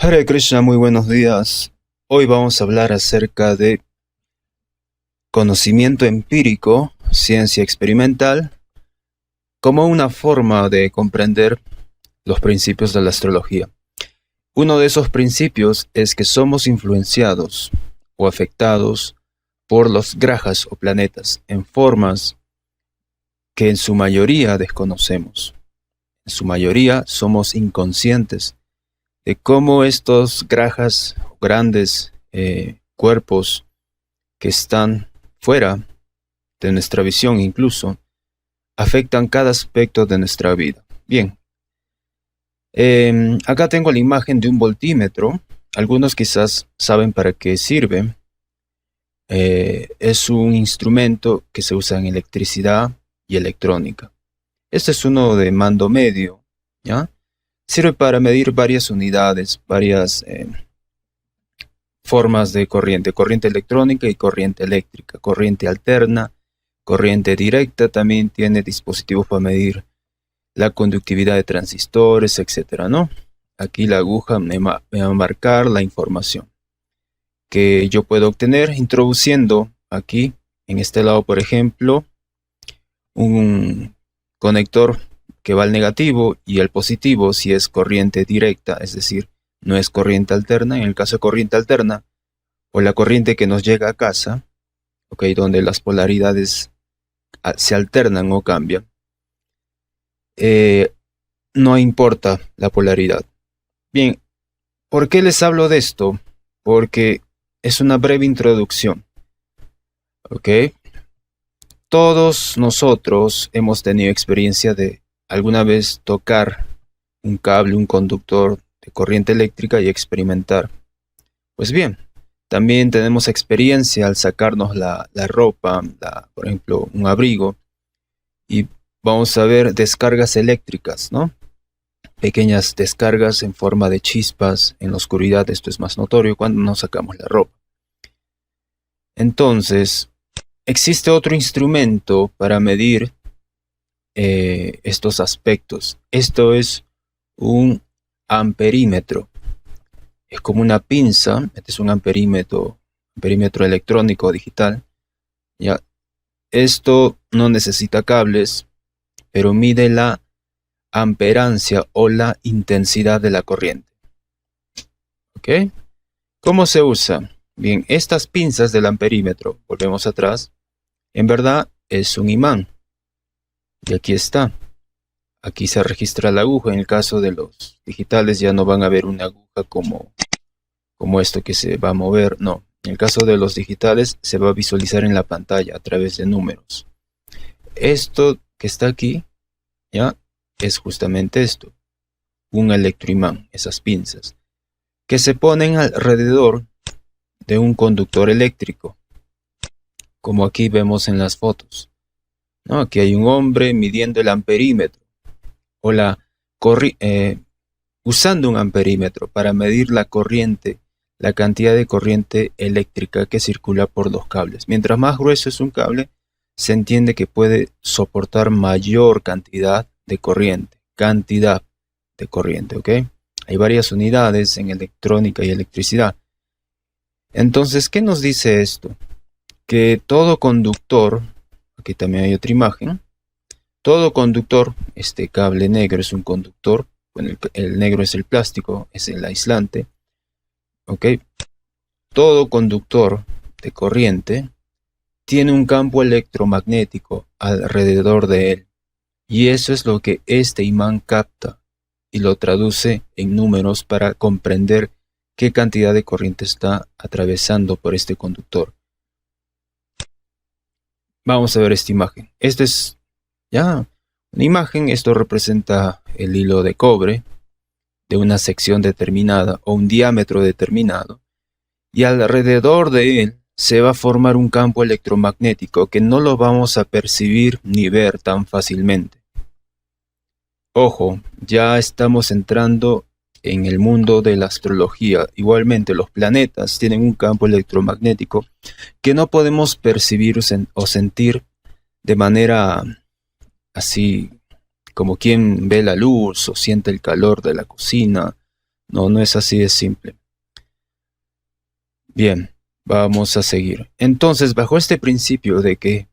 Hare Krishna, muy buenos días. Hoy vamos a hablar acerca de conocimiento empírico, ciencia experimental, como una forma de comprender los principios de la astrología. Uno de esos principios es que somos influenciados o afectados por los grajas o planetas en formas que en su mayoría desconocemos. En su mayoría somos inconscientes de cómo estos grajas, grandes cuerpos que están fuera de nuestra visión incluso, afectan cada aspecto de nuestra vida. Bien, acá tengo la imagen de un voltímetro. Algunos quizás saben para qué sirve. Es un instrumento que se usa en electricidad y electrónica. Este es uno de mando medio, ¿ya? Sirve para medir varias unidades, varias formas de corriente electrónica y corriente eléctrica, corriente alterna, corriente directa. También tiene dispositivos para medir la conductividad de transistores, etcétera, ¿no? Aquí la aguja me va a marcar la información que yo puedo obtener introduciendo aquí, en este lado, por ejemplo, un conector que va al negativo y al positivo si es corriente directa, es decir, no es corriente alterna. En el caso de corriente alterna, o la corriente que nos llega a casa, donde las polaridades se alternan o cambian, no importa la polaridad. Bien, ¿por qué les hablo de esto? Porque es una breve introducción. Todos nosotros hemos tenido experiencia de alguna vez tocar un cable, un conductor de corriente eléctrica y experimentar. Pues bien, también tenemos experiencia al sacarnos la ropa, por ejemplo, un abrigo, y vamos a ver descargas eléctricas, ¿no? Pequeñas descargas en forma de chispas en la oscuridad. Esto es más notorio cuando nos sacamos la ropa. Entonces, existe otro instrumento para medir estos aspectos. Esto es un amperímetro. Es como una pinza. Este es un amperímetro electrónico o digital. ¿Ya? Esto no necesita cables, pero mide la amperancia o la intensidad de la corriente. ¿Ok? ¿Cómo se usa? Bien, estas pinzas del amperímetro, volvemos atrás, en verdad es un imán. Y aquí está. Aquí se registra la aguja. En el caso de los digitales ya no van a ver una aguja como esto que se va a mover. No, en el caso de los digitales se va a visualizar en la pantalla a través de números. Esto que está aquí, ya, es justamente esto. Un electroimán, esas pinzas, que se ponen alrededor de un conductor eléctrico, como aquí vemos en las fotos, ¿no? Aquí hay un hombre midiendo el amperímetro, o usando un amperímetro para medir la corriente, la cantidad de corriente eléctrica que circula por los cables. Mientras más grueso es un cable, se entiende que puede soportar mayor cantidad de corriente, ¿ok? Hay varias unidades en electrónica y electricidad. Entonces, ¿qué nos dice esto? Que todo conductor, aquí también hay otra imagen, todo conductor, este cable negro es un conductor, bueno, el negro es el plástico, es el aislante, ¿ok? Todo conductor de corriente tiene un campo electromagnético alrededor de él, y eso es lo que este imán capta y lo traduce en números para comprender qué cantidad de corriente está atravesando por este conductor. Vamos a ver esta imagen. Esta es ya una imagen. Esto representa el hilo de cobre de una sección determinada o un diámetro determinado, y alrededor de él se va a formar un campo electromagnético que no lo vamos a percibir ni ver tan fácilmente. Ojo, ya estamos entrando en el mundo de la astrología. Igualmente, los planetas tienen un campo electromagnético que no podemos percibir o sentir de manera así como quien ve la luz o siente el calor de la cocina. No, no es así de simple. Bien, vamos a seguir. Entonces, bajo este principio de que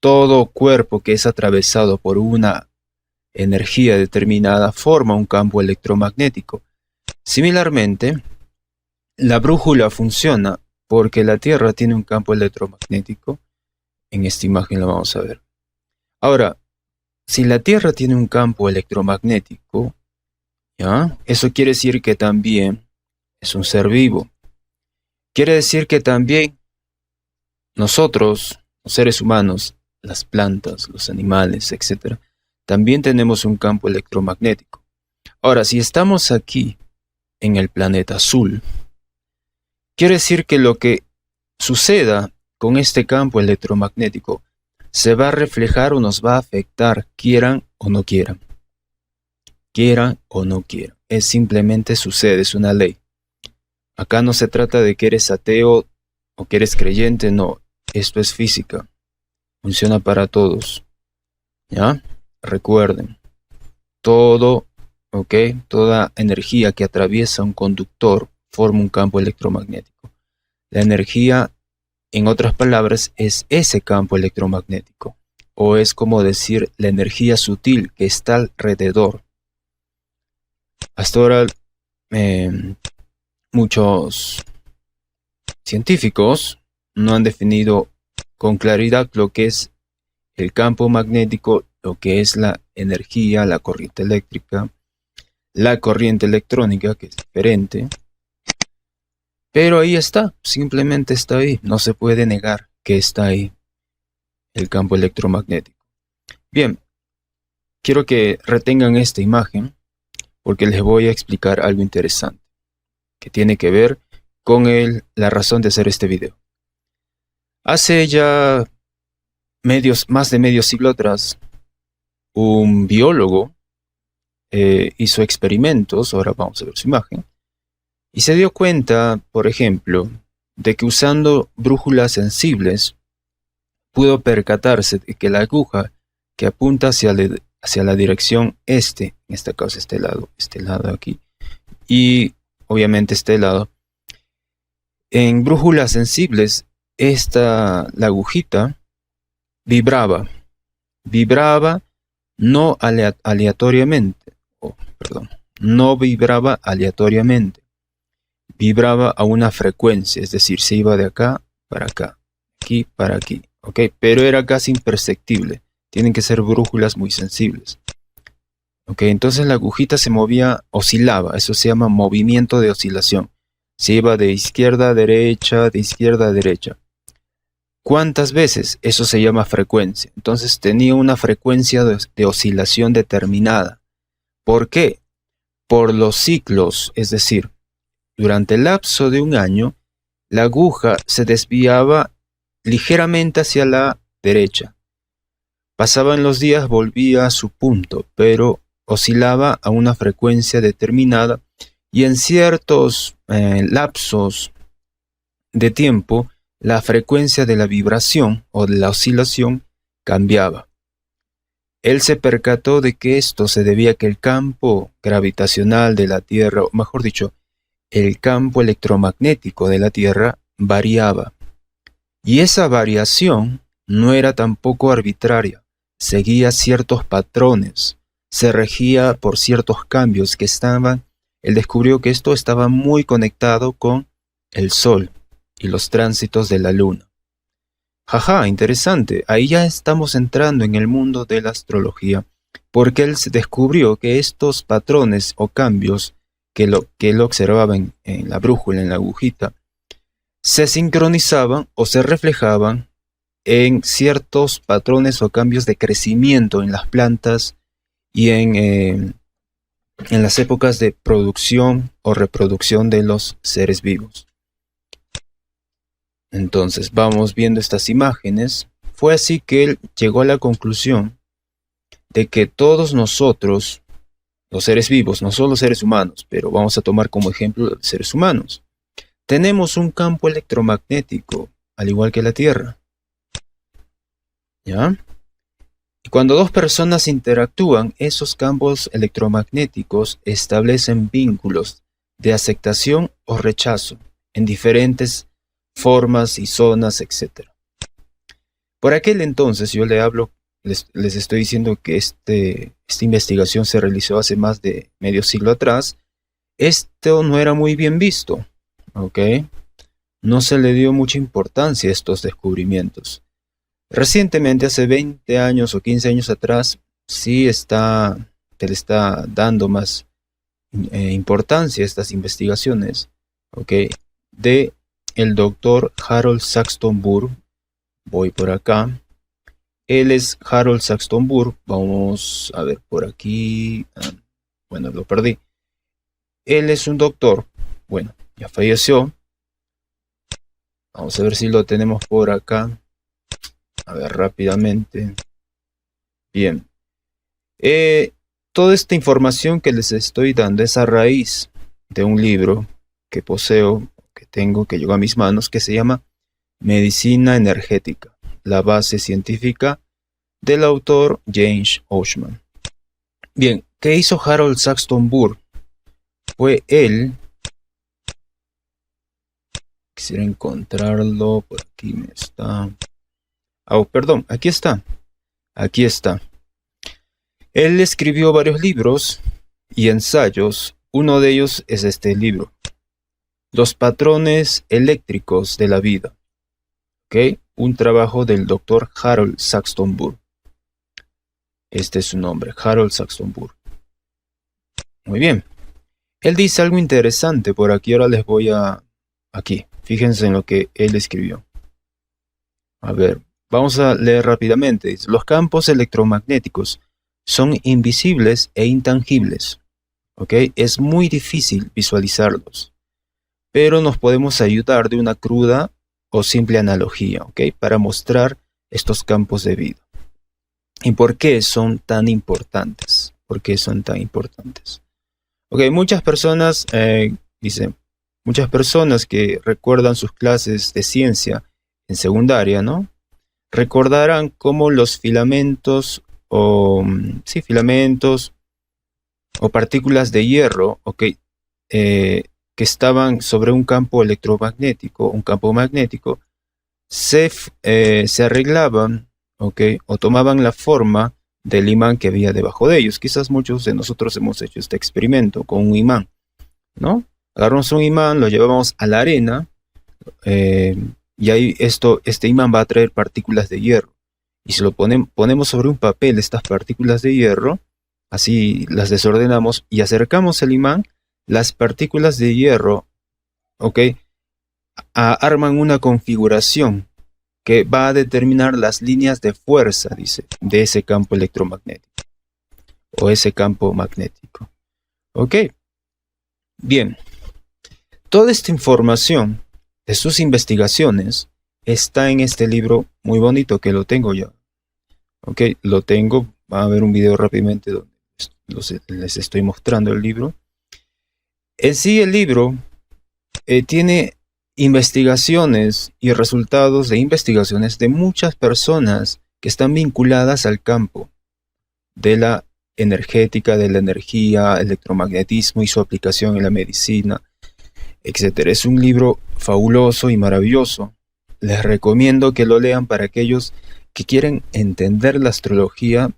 todo cuerpo que es atravesado por una energía determinada forma un campo electromagnético. Similarmente, la brújula funciona porque la Tierra tiene un campo electromagnético. En esta imagen lo vamos a ver. Ahora, si la Tierra tiene un campo electromagnético, ¿ya? Eso quiere decir que también es un ser vivo. Quiere decir que también nosotros, los seres humanos, las plantas, los animales, etc., también tenemos un campo electromagnético. Ahora, si estamos aquí en el planeta azul, quiere decir que lo que suceda con este campo electromagnético se va a reflejar o nos va a afectar, quieran o no quieran. Quieran o no quieran. Es simplemente sucede, es una ley. Acá no se trata de que eres ateo o que eres creyente, no. Esto es física. Funciona para todos. ¿Ya? Recuerden, todo, ¿ok? Toda energía que atraviesa un conductor forma un campo electromagnético. La energía, en otras palabras, es ese campo electromagnético. O es como decir la energía sutil que está alrededor. Hasta ahora, muchos científicos no han definido con claridad lo que es el campo magnético, lo que es la energía, la corriente eléctrica, la corriente electrónica, que es diferente. Pero ahí está, simplemente está ahí. No se puede negar que está ahí el campo electromagnético. Bien, quiero que retengan esta imagen porque les voy a explicar algo interesante que tiene que ver con la razón de hacer este video. Hace ya más de medio siglo atrás, un biólogo hizo experimentos, ahora vamos a ver su imagen, y se dio cuenta, por ejemplo, de que usando brújulas sensibles pudo percatarse de que la aguja que apunta hacia la dirección este, en este caso este lado aquí, y obviamente este lado, en brújulas sensibles, la agujita vibraba no aleatoriamente, no vibraba aleatoriamente, vibraba a una frecuencia, es decir, se iba de acá para acá, aquí para aquí, ¿ok? Pero era casi imperceptible, tienen que ser brújulas muy sensibles. ¿Ok? Entonces la agujita se movía, oscilaba, eso se llama movimiento de oscilación. Se iba de izquierda a derecha, de izquierda a derecha. ¿Cuántas veces? Eso se llama frecuencia. Entonces tenía una frecuencia de oscilación determinada. ¿Por qué? Por los ciclos, es decir, durante el lapso de un año, la aguja se desviaba ligeramente hacia la derecha. Pasaban los días, volvía a su punto, pero oscilaba a una frecuencia determinada y en ciertos lapsos de tiempo la frecuencia de la vibración o de la oscilación cambiaba. Él se percató de que esto se debía a que el campo gravitacional de la Tierra, o mejor dicho, el campo electromagnético de la Tierra variaba. Y esa variación no era tampoco arbitraria, seguía ciertos patrones, se regía por ciertos cambios que estaban. Él descubrió que esto estaba muy conectado con el Sol y los tránsitos de la Luna. Jaja, interesante. Ahí ya estamos entrando en el mundo de la astrología, porque él se descubrió que estos patrones o cambios que él observaba en la brújula, en la agujita, se sincronizaban o se reflejaban en ciertos patrones o cambios de crecimiento en las plantas y en las épocas de producción o reproducción de los seres vivos. Entonces vamos viendo estas imágenes. Fue así que él llegó a la conclusión de que todos nosotros, los seres vivos, no solo los seres humanos, pero vamos a tomar como ejemplo los seres humanos, tenemos un campo electromagnético, al igual que la Tierra. ¿Ya? Y cuando dos personas interactúan, esos campos electromagnéticos establecen vínculos de aceptación o rechazo en diferentes formas y zonas, etc. Por aquel entonces yo les estoy diciendo que esta investigación se realizó hace más de medio siglo atrás. Esto no era muy bien visto, ¿ok? No se le dio mucha importancia a estos descubrimientos. Recientemente, hace 20 años o 15 años atrás, sí se le está dando más importancia a estas investigaciones, ¿ok? De el doctor Harold Saxton Burr. Voy por acá. Él es Harold Saxton Burr. Vamos a ver por aquí. Bueno, lo perdí. Él es un doctor. Bueno, ya falleció. Vamos a ver si lo tenemos por acá. A ver, rápidamente. Bien. Toda esta información que les estoy dando es a raíz de un libro que poseo, que tengo, que llegó a mis manos, que se llama Medicina Energética, la base científica, del autor James Oschman. Bien, ¿qué hizo Harold Saxton Burr? Fue él, quisiera encontrarlo, por aquí me está. Oh, perdón, aquí está. Aquí está. Él escribió varios libros y ensayos. Uno de ellos es este libro, Los patrones eléctricos de la vida. ¿Ok? Un trabajo del doctor Harold Saxton Burr. Este es su nombre, Harold Saxton Burr. Muy bien. Él dice algo interesante por aquí. Ahora les voy a... Aquí. Fíjense en lo que él escribió. A ver, vamos a leer rápidamente. Dice, los campos electromagnéticos son invisibles e intangibles. ¿Ok? Es muy difícil visualizarlos. Pero nos podemos ayudar de una cruda o simple analogía, ¿ok? Para mostrar estos campos de vida. ¿Y por qué son tan importantes? ¿Por qué son tan importantes? Ok, muchas personas, muchas personas que recuerdan sus clases de ciencia en secundaria, ¿no? Recordarán cómo los filamentos o partículas de hierro, ok, que estaban sobre un campo electromagnético, un campo magnético, se arreglaban, ok, o tomaban la forma del imán que había debajo de ellos. Quizás muchos de nosotros hemos hecho este experimento con un imán, ¿no? Agarramos un imán, lo llevamos a la arena, y ahí este imán va a traer partículas de hierro. Y si lo ponemos sobre un papel estas partículas de hierro, así las desordenamos y acercamos el imán, las partículas de hierro, ¿ok? Arman una configuración que va a determinar las líneas de fuerza, dice, de ese campo electromagnético o ese campo magnético. ¿Ok? Bien. Toda esta información de sus investigaciones está en este libro muy bonito que lo tengo ya. ¿Ok? Lo tengo. Va a haber un video rápidamente donde les estoy mostrando el libro. En sí, el libro tiene investigaciones y resultados de investigaciones de muchas personas que están vinculadas al campo de la energética, de la energía, electromagnetismo y su aplicación en la medicina, etc. Es un libro fabuloso y maravilloso. Les recomiendo que lo lean para aquellos que quieren entender la astrología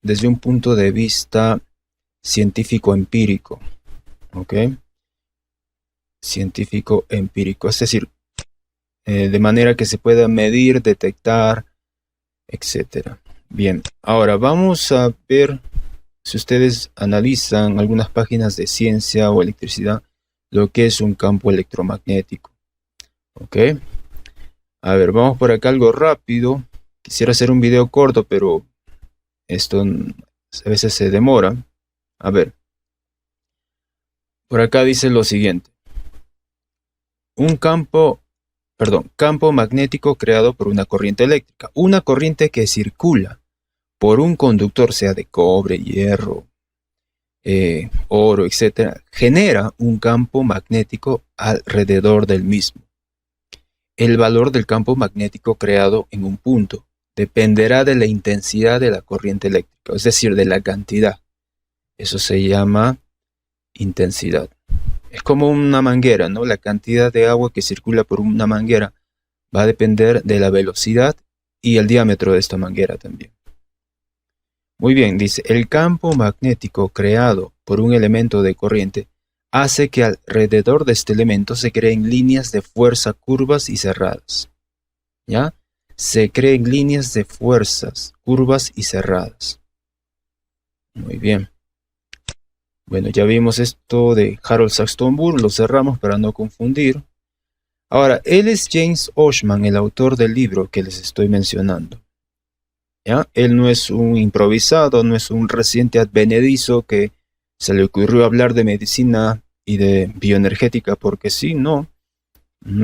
desde un punto de vista científico empírico. ¿Ok? Científico empírico, es decir, de manera que se pueda medir, detectar, etc. Bien, ahora vamos a ver, si ustedes analizan algunas páginas de ciencia o electricidad, lo que es un campo electromagnético. ¿Ok? A ver, vamos por acá algo rápido. Quisiera hacer un video corto, pero esto a veces se demora. A ver. Por acá dice lo siguiente. Campo magnético creado por una corriente eléctrica. Una corriente que circula por un conductor, sea de cobre, hierro, oro, etc., genera un campo magnético alrededor del mismo. El valor del campo magnético creado en un punto dependerá de la intensidad de la corriente eléctrica, es decir, de la cantidad. Eso se llama intensidad. Es como una manguera, ¿no? La cantidad de agua que circula por una manguera va a depender de la velocidad y el diámetro de esta manguera también. Muy bien, dice, el campo magnético creado por un elemento de corriente hace que alrededor de este elemento se creen líneas de fuerza curvas y cerradas. ¿Ya? Se creen líneas de fuerzas curvas y cerradas. Muy bien. Bueno, ya vimos esto de Harold Saxton Burr, lo cerramos para no confundir. Ahora, él es James Oshman, el autor del libro que les estoy mencionando. ¿Ya? Él no es un improvisado, no es un reciente advenedizo que se le ocurrió hablar de medicina y de bioenergética porque sí, no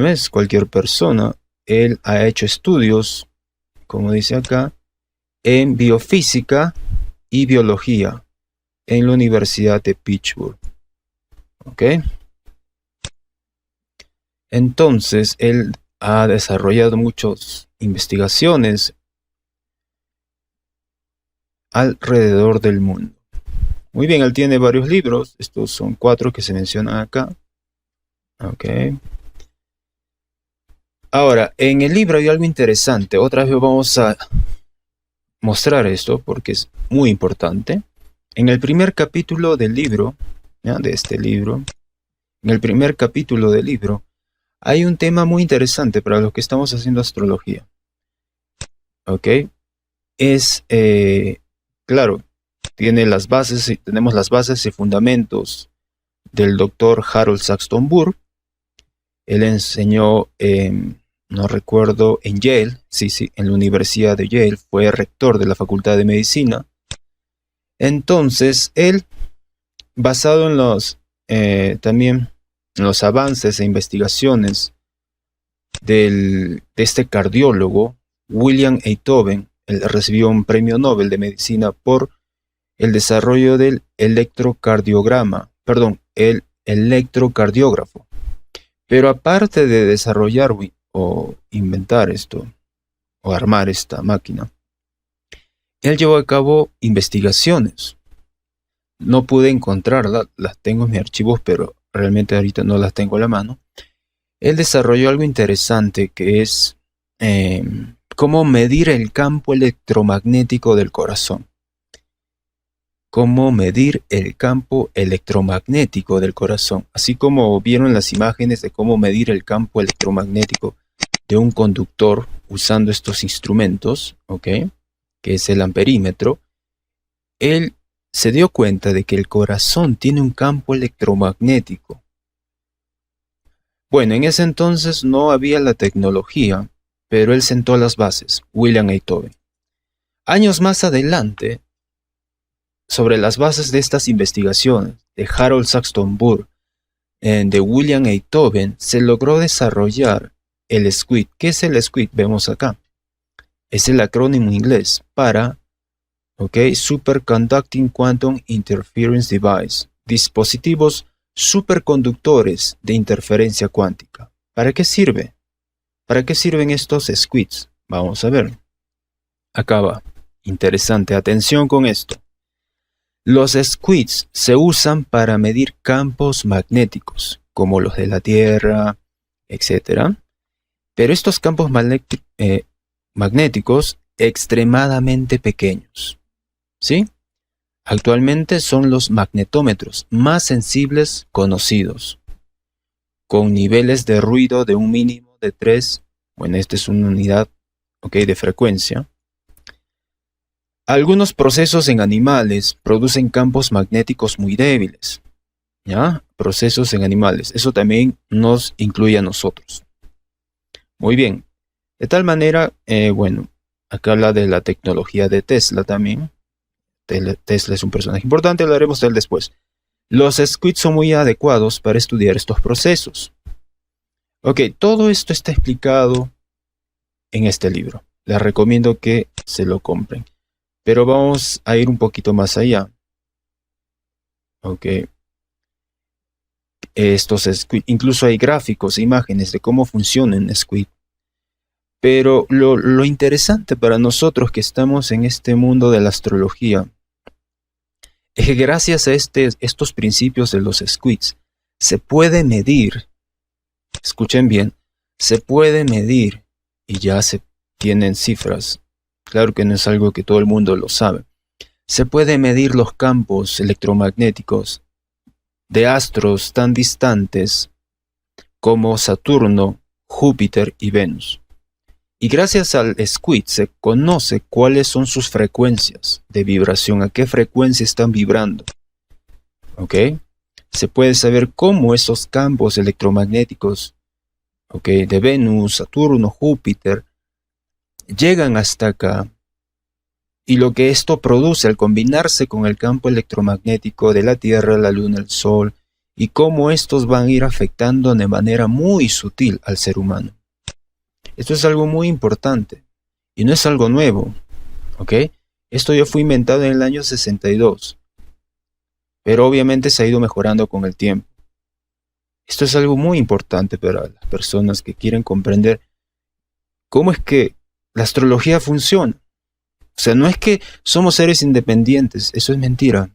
es cualquier persona. Él ha hecho estudios, como dice acá, en biofísica y biología en la Universidad de Pittsburgh. ¿Ok? Entonces, él ha desarrollado muchas investigaciones alrededor del mundo. Muy bien, él tiene varios libros. Estos son 4 que se mencionan acá. Ok. Ahora, en el libro hay algo interesante. Otra vez vamos a mostrar esto porque es muy importante. En el primer capítulo del libro, ¿ya? De este libro, en el primer capítulo del libro, hay un tema muy interesante para los que estamos haciendo astrología. ¿Ok? Es, claro, tiene las bases, tenemos las bases y fundamentos del doctor Harold Saxton Burr. Él enseñó, no recuerdo, en Yale, sí, en la Universidad de Yale, fue rector de la Facultad de Medicina. Entonces, él, basado en los, también en los avances e investigaciones de este cardiólogo, William Einthoven, él recibió un premio Nobel de Medicina por el desarrollo del el electrocardiógrafo. Pero aparte de desarrollar o inventar esto, o armar esta máquina, él llevó a cabo investigaciones. No pude encontrarlas, las tengo en mis archivos, pero realmente ahorita no las tengo a la mano. Él desarrolló algo interesante que es cómo medir el campo electromagnético del corazón. Cómo medir el campo electromagnético del corazón. Así como vieron las imágenes de cómo medir el campo electromagnético de un conductor usando estos instrumentos, ¿ok? Que es el amperímetro. Él se dio cuenta de que el corazón tiene un campo electromagnético. Bueno, en ese entonces no había la tecnología, pero él sentó las bases, William Einthoven. Años más adelante, sobre las bases de estas investigaciones de Harold Saxton Burr, de William Einthoven, se logró desarrollar el SQUID. ¿Qué es el SQUID? Vemos acá. Es el acrónimo inglés para Superconducting Quantum Interference Device, dispositivos superconductores de interferencia cuántica. ¿Para qué sirve? ¿Para qué sirven estos SQUIDs? Vamos a ver. Acá va. Interesante. Atención con esto. Los SQUIDs se usan para medir campos magnéticos, como los de la Tierra, etc. Pero estos campos magnéticos extremadamente pequeños, ¿sí? Actualmente son los magnetómetros más sensibles conocidos, con niveles de ruido de un mínimo de 3, bueno, esta es una unidad, de frecuencia. Algunos procesos en animales producen campos magnéticos muy débiles, ¿ya? Procesos en animales, eso también nos incluye a nosotros. Muy bien, de tal manera, acá habla de la tecnología de Tesla también. Tesla es un personaje importante, hablaremos de él después. Los SQUIDs son muy adecuados para estudiar estos procesos. Todo esto está explicado en este libro. Les recomiendo que se lo compren. Pero vamos a ir un poquito más allá. Estos SQUID, incluso hay gráficos e imágenes de cómo funciona un SQUID. Pero lo interesante para nosotros que estamos en este mundo de la astrología es que gracias a estos principios de los SQUIDs se puede medir, escuchen bien, se puede medir y ya se tienen cifras. Claro que no es algo que todo el mundo lo sabe. Se puede medir los campos electromagnéticos de astros tan distantes como Saturno, Júpiter y Venus. Y gracias al SQUID se conoce cuáles son sus frecuencias de vibración, a qué frecuencia están vibrando. ¿Ok? Se puede saber cómo esos campos electromagnéticos, ¿ok?, de Venus, Saturno, Júpiter, llegan hasta acá. Y lo que esto produce al combinarse con el campo electromagnético de la Tierra, la Luna, el Sol, y cómo estos van a ir afectando de manera muy sutil al ser humano. Esto es algo muy importante y no es algo nuevo, ¿ok? Esto ya fue inventado en el año 62, pero obviamente se ha ido mejorando con el tiempo. Esto es algo muy importante para las personas que quieren comprender cómo es que la astrología funciona. O sea, no es que somos seres independientes, eso es mentira.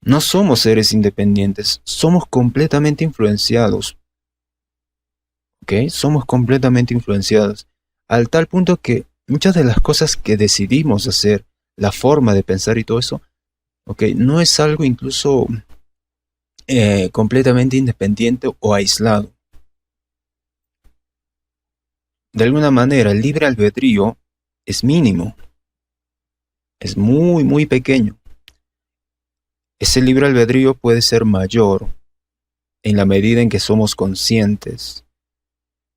No somos seres independientes, somos completamente influenciados. ¿Ok? Somos completamente influenciados. Al tal punto que muchas de las cosas que decidimos hacer, la forma de pensar y todo eso, ¿ok?, no es algo incluso completamente independiente o aislado. De alguna manera, el libre albedrío es mínimo. Es muy, muy pequeño. Ese libre albedrío puede ser mayor en la medida en que somos conscientes.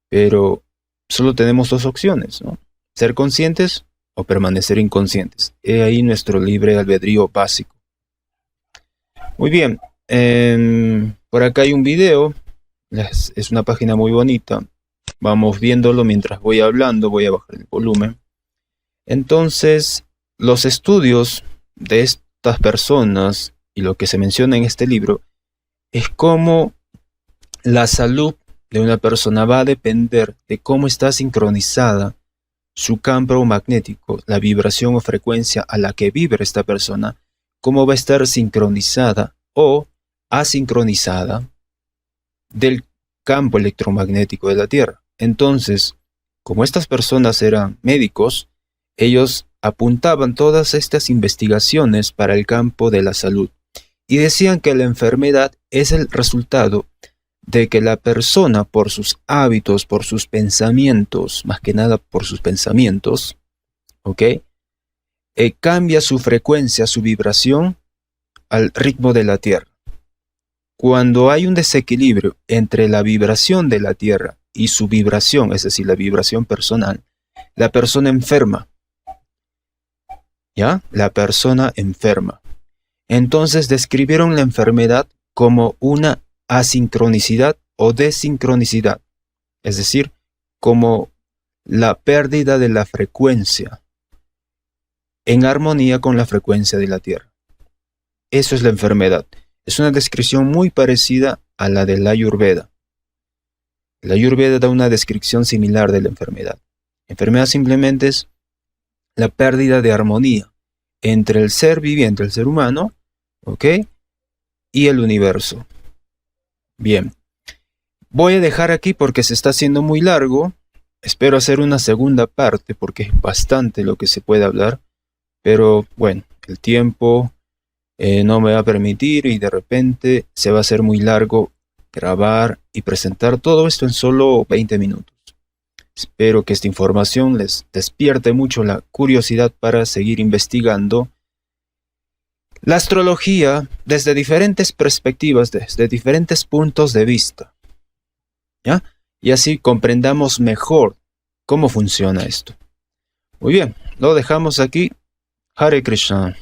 Pero solo tenemos dos opciones, ¿no? Ser conscientes o permanecer inconscientes. He ahí nuestro libre albedrío básico. Muy bien. Por acá hay un video. Es una página muy bonita. Vamos viéndolo mientras voy hablando. Voy a bajar el volumen. Entonces, los estudios de estas personas y lo que se menciona en este libro es cómo la salud de una persona va a depender de cómo está sincronizada su campo magnético, la vibración o frecuencia a la que vibra esta persona, cómo va a estar sincronizada o asincronizada del campo electromagnético de la Tierra. Entonces, como estas personas eran médicos, ellos apuntaban todas estas investigaciones para el campo de la salud y decían que la enfermedad es el resultado de que la persona, por sus hábitos, por sus pensamientos, más que nada por sus pensamientos, ¿ok?, cambia su frecuencia, su vibración al ritmo de la Tierra. Cuando hay un desequilibrio entre la vibración de la Tierra y su vibración, es decir, la vibración personal, la persona enferma. ¿Ya? La persona enferma. Entonces describieron la enfermedad como una asincronicidad o desincronicidad, es decir, como la pérdida de la frecuencia en armonía con la frecuencia de la Tierra. Eso es la enfermedad. Es una descripción muy parecida a la de la Ayurveda. La Ayurveda da una descripción similar de la enfermedad. La enfermedad simplemente es la pérdida de armonía entre el ser viviente, el ser humano, ¿ok?, y el universo. Bien, voy a dejar aquí porque se está haciendo muy largo. Espero hacer una segunda parte porque es bastante lo que se puede hablar. Pero bueno, el tiempo no me va a permitir y de repente se va a hacer muy largo grabar y presentar todo esto en solo 20 minutos. Espero que esta información les despierte mucho la curiosidad para seguir investigando la astrología desde diferentes perspectivas, desde diferentes puntos de vista, ¿ya? Y así comprendamos mejor cómo funciona esto. Muy bien, lo dejamos aquí. Hare Krishna.